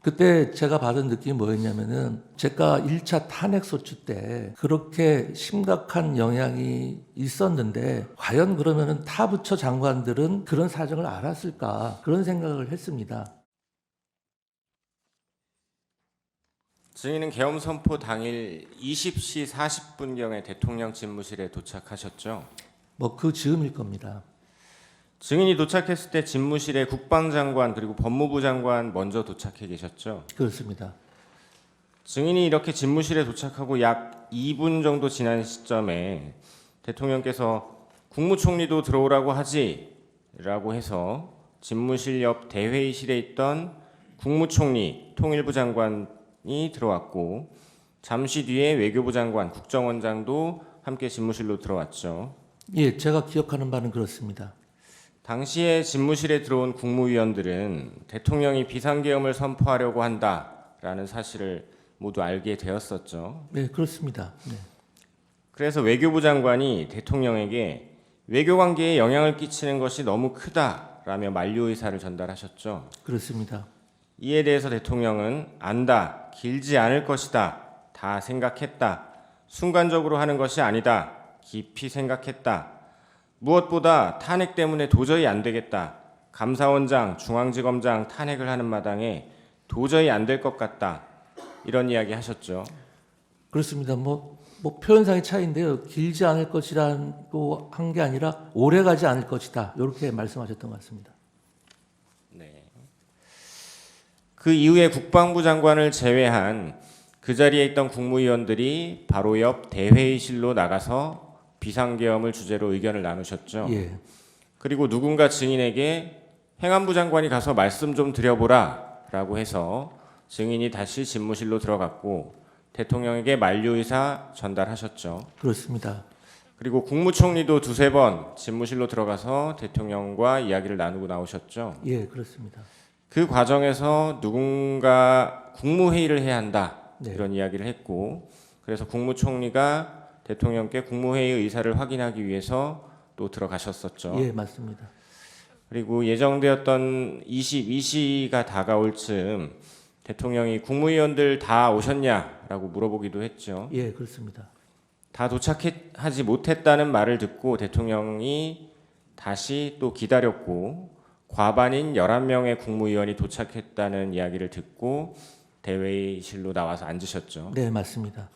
그때 제가 받은 느낌이 뭐였냐면은 제가 1차 탄핵소추 때 그렇게 심각한 영향이 있었는데 과연 그러면은 타 부처 장관들은 그런 사정을 알았을까 그런 생각을 했습니다. 증인은 계엄 선포 당일 20시 40분경에 대통령 집무실에 도착하셨죠. 뭐 그 즈음일 겁니다. 증인이 도착했을 때 집무실에 국방장관 그리고 법무부 장관 먼저 도착해 계셨죠. 그렇습니다. 증인이 이렇게 집무실에 도착하고 약 2분 정도 지난 시점에 대통령께서 국무총리도 들어오라고 하지라고 해서 집무실 옆 대회의실에 있던 국무총리, 통일부 장관이 들어왔고 잠시 뒤에 외교부 장관, 국정원장도 함께 집무실로 들어왔죠. 예, 제가 기억하는 바는 그렇습니다. 당시에 집무실에 들어온 국무위원들은 대통령이 비상계엄을 선포하려고 한다라는 사실을 모두 알게 되었었죠. 네, 그렇습니다. 네. 그래서 외교부 장관이 대통령에게 외교관계에 영향을 끼치는 것이 너무 크다라며 만류 의사를 전달하셨죠. 그렇습니다. 이에 대해서 대통령은 안다, 길지 않을 것이다, 다 생각했다, 순간적으로 하는 것이 아니다, 깊이 생각했다, 무엇보다 탄핵 때문에 도저히 안 되겠다, 감사원장, 중앙지검장 탄핵을 하는 마당에 도저히 안 될 것 같다, 이런 이야기 하셨죠. 그렇습니다. 뭐 표현상의 차이인데요. 길지 않을 것이라고 한 게 아니라 오래 가지 않을 것이다. 이렇게 말씀하셨던 것 같습니다. 네. 그 이후에 국방부 장관을 제외한 그 자리에 있던 국무위원들이 바로 옆 대회의실로 나가서 비상계엄을 주제로 의견을 나누셨죠. 예. 그리고 누군가 증인에게 행안부 장관이 가서 말씀 좀 드려보라라고 해서 증인이 다시 집무실로 들어갔고 대통령에게 만류 의사 전달하셨죠. 그렇습니다. 그리고 국무총리도 두세 번 집무실로 들어가서 대통령과 이야기를 나누고 나오셨죠. 예, 그렇습니다. 그 과정에서 누군가 국무회의를 해야 한다 네. 이런 이야기를 했고 그래서 국무총리가 대통령께 국무회의 의사를 확인하기 위해서 또 들어가셨었죠. 예, 맞습니다. 그리고 예정되었던 22시가 다가올 즈음 대통령이 국무위원들 다 오셨냐라고 물어보기도 했죠. 예, 그렇습니다. 다 도착하지 못했다는 말을 듣고 대통령이 다시 또 기다렸고 과반인 11명의 국무위원이 도착했다는 이야기를 듣고 대회의실로 나와서 앉으셨죠. 네, 맞습니다.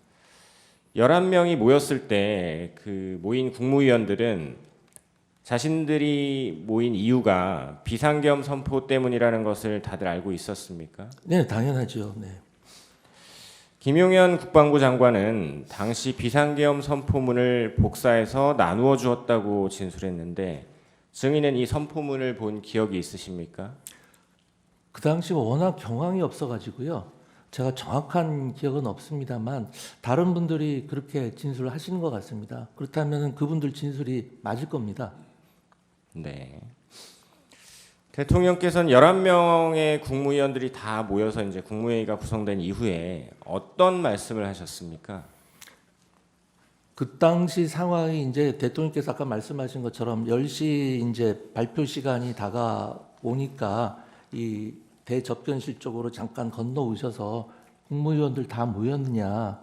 11명이 모였을 때 그 모인 국무위원들은 자신들이 모인 이유가 비상계엄 선포 때문이라는 것을 다들 알고 있었습니까? 네, 당연하죠. 네. 김용현 국방부 장관은 당시 비상계엄 선포문을 복사해서 나누어 주었다고 진술했는데 증인은 이 선포문을 본 기억이 있으십니까? 그 당시 워낙 경황이 없어가지고요. 제가 정확한 기억은 없습니다만 다른 분들이 그렇게 진술을 하시는 것 같습니다. 그렇다면 그분들 진술이 맞을 겁니다. 네. 대통령께서는 11명의 국무위원들이 다 모여서 이제 국무회의가 구성된 이후에 어떤 말씀을 하셨습니까? 그 당시 상황이 이제 대통령께서 아까 말씀하신 것처럼 10시 이제 발표 시간이 다가오니까 이 대접견실 쪽으로 잠깐 건너오셔서 국무위원들 다 모였느냐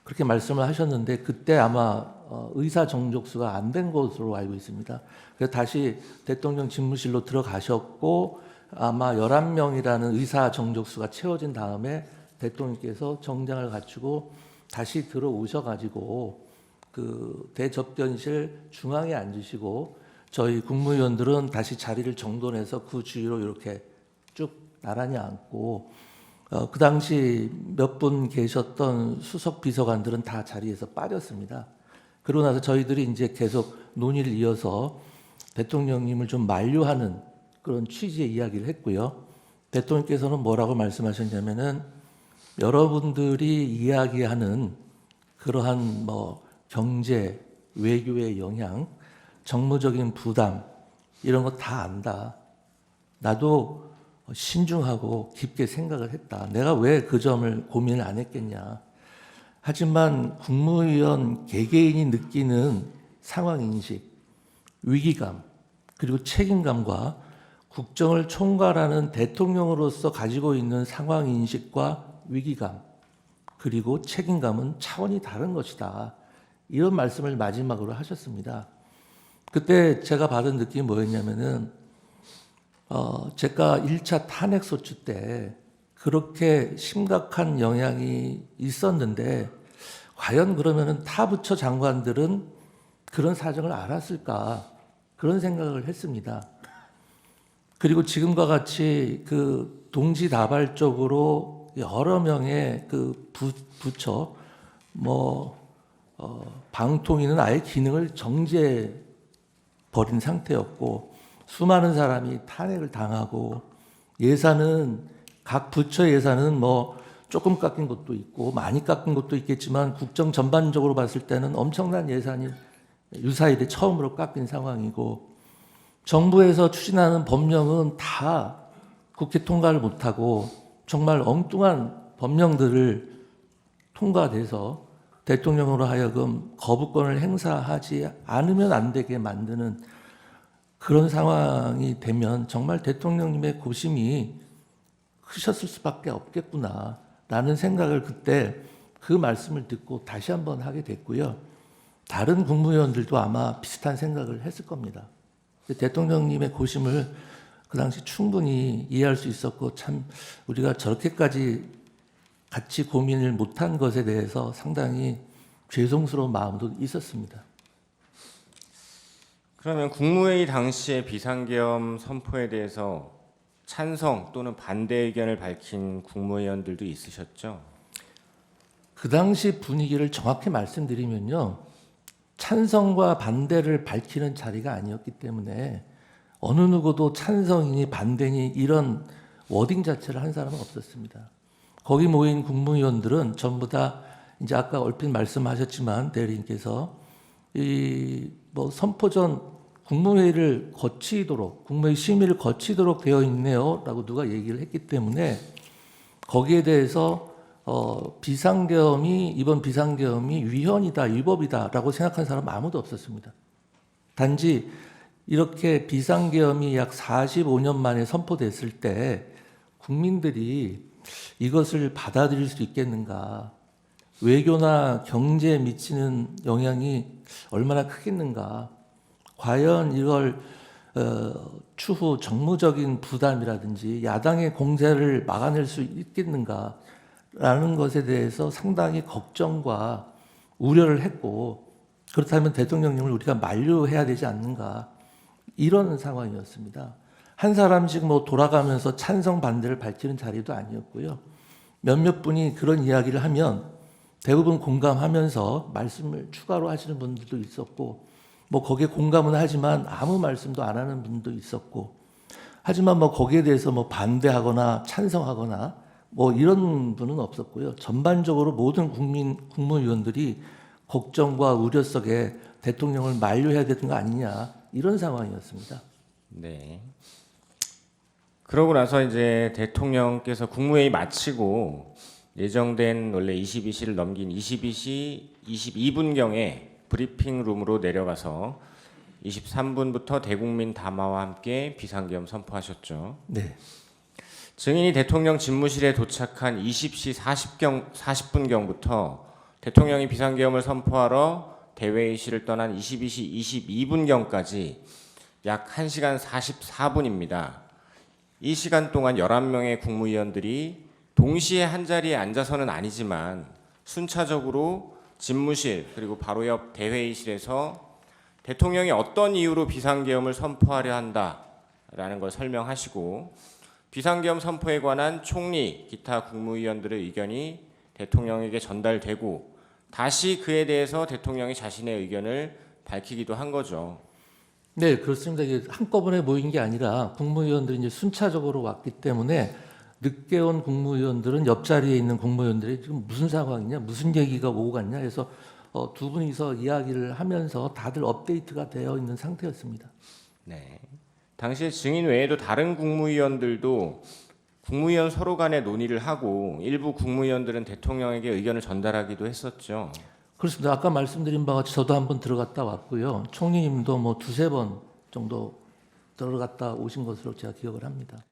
그렇게 말씀을 하셨는데 그때 아마 의사 정족수가 안 된 것으로 알고 있습니다. 그래서 다시 대통령 집무실로 들어가셨고 아마 11명이라는 의사 정족수가 채워진 다음에 대통령께서 정장을 갖추고 다시 들어오셔가지고 그 대접견실 중앙에 앉으시고 저희 국무위원들은 다시 자리를 정돈해서 그 주위로 이렇게 쭉 나란히 앉고 그 당시 몇 분 계셨던 수석 비서관들은 다 자리에서 빠졌습니다. 그러고 나서 저희들이 이제 계속 논의를 이어서 대통령님을 좀 만류하는 그런 취지의 이야기를 했고요. 대통령께서는 뭐라고 말씀하셨냐면은 여러분들이 이야기하는 그러한 뭐 경제, 외교의 영향, 정무적인 부담 이런 거 다 안다. 나도 신중하고 깊게 생각을 했다. 내가 왜 그 점을 고민을 안 했겠냐. 하지만 국무위원 개개인이 느끼는 상황인식, 위기감, 그리고 책임감과 국정을 총괄하는 대통령으로서 가지고 있는 상황 인식과 위기감 그리고 책임감은 차원이 다른 것이다. 이런 말씀을 마지막으로 하셨습니다. 그때 제가 받은 느낌이 뭐였냐면은 제가 1차 탄핵 소추 때 그렇게 심각한 영향이 있었는데 과연 그러면은 타 부처 장관들은 그런 사정을 알았을까 그런 생각을 했습니다. 그리고 지금과 같이 그 동시다발적으로 여러 명의 그 부처 방통위는 아예 기능을 정지해 버린 상태였고 수많은 사람이 탄핵을 당하고 예산은 각 부처 예산은 조금 깎인 것도 있고 많이 깎인 것도 있겠지만 국정 전반적으로 봤을 때는 엄청난 예산이 유사일에 처음으로 깎인 상황이고 정부에서 추진하는 법령은 다 국회 통과를 못하고 정말 엉뚱한 법령들을 통과돼서 대통령으로 하여금 거부권을 행사하지 않으면 안 되게 만드는 그런 상황이 되면 정말 대통령님의 고심이 크셨을 수밖에 없겠구나라는 생각을 그때 그 말씀을 듣고 다시 한번 하게 됐고요. 다른 국무위원들도 아마 비슷한 생각을 했을 겁니다. 대통령님의 고심을 그 당시 충분히 이해할 수 있었고 참 우리가 저렇게까지 같이 고민을 못한 것에 대해서 상당히 죄송스러운 마음도 있었습니다. 그러면 국무회의 당시의 비상계엄 선포에 대해서 찬성 또는 반대 의견을 밝힌 국무위원들도 있으셨죠? 그 당시 분위기를 정확히 말씀드리면요. 찬성과 반대를 밝히는 자리가 아니었기 때문에 어느 누구도 찬성이니 반대니 이런 워딩 자체를 한 사람은 없었습니다. 거기 모인 국무위원들은 전부 다 이제 아까 얼핏 말씀하셨지만 대리인께서 선포 전 국무회의를 거치도록 국무회의 심의를 거치도록 되어 있네요라고 누가 얘기를 했기 때문에 거기에 대해서 이번 비상계엄이 위헌이다, 위법이다라고 생각한 사람 아무도 없었습니다. 단지 이렇게 비상계엄이 약 45년 만에 선포됐을 때 국민들이 이것을 받아들일 수 있겠는가, 외교나 경제에 미치는 영향이 얼마나 크겠는가, 과연 이걸 추후 정무적인 부담이라든지 야당의 공세를 막아낼 수 있겠는가라는 것에 대해서 상당히 걱정과 우려를 했고 그렇다면 대통령님을 우리가 만류해야 되지 않는가 이런 상황이었습니다. 한 사람씩 돌아가면서 찬성 반대를 밝히는 자리도 아니었고요. 몇몇 분이 그런 이야기를 하면 대부분 공감하면서 말씀을 추가로 하시는 분들도 있었고 거기에 공감은 하지만 아무 말씀도 안 하는 분도 있었고 하지만 거기에 대해서 반대하거나 찬성하거나 이런 분은 없었고요. 전반적으로 모든 국무위원들이 걱정과 우려 속에 대통령을 만류해야 되는 거 아니냐 이런 상황이었습니다. 네. 그러고 나서 이제 대통령께서 국무회의 마치고 예정된 원래 22시를 넘긴 22시 22분경에 브리핑룸으로 내려가서 23분부터 대국민 담화와 함께 비상계엄 선포하셨죠. 네. 증인이 대통령 집무실에 도착한 20시 40분경부터 대통령이 비상계엄을 선포하러 대회의실을 떠난 22시 22분경까지 약 1시간 44분입니다. 이 시간 동안 11명의 국무위원들이 동시에 한자리에 앉아서는 아니지만 순차적으로 집무실 그리고 바로 옆 대회의실에서 대통령이 어떤 이유로 비상계엄을 선포하려 한다라는 걸 설명하시고 비상계엄 선포에 관한 총리, 기타 국무위원들의 의견이 대통령에게 전달되고 다시 그에 대해서 대통령이 자신의 의견을 밝히기도 한 거죠. 네, 그렇습니다. 이게 한꺼번에 모인 게 아니라 국무위원들이 이제 순차적으로 왔기 때문에 늦게 온 국무위원들은 옆자리에 있는 국무위원들이 지금 무슨 상황이냐, 무슨 얘기가 오고 갔냐 해서 두 분이서 이야기를 하면서 다들 업데이트가 되어 있는 상태였습니다. 네. 당시에 증인 외에도 다른 국무위원들도 국무위원 서로 간에 논의를 하고 일부 국무위원들은 대통령에게 의견을 전달하기도 했었죠. 그렇습니다. 아까 말씀드린 바와 같이 저도 한번 들어갔다 왔고요. 총리님도 두세 번 정도 들어갔다 오신 것으로 제가 기억을 합니다.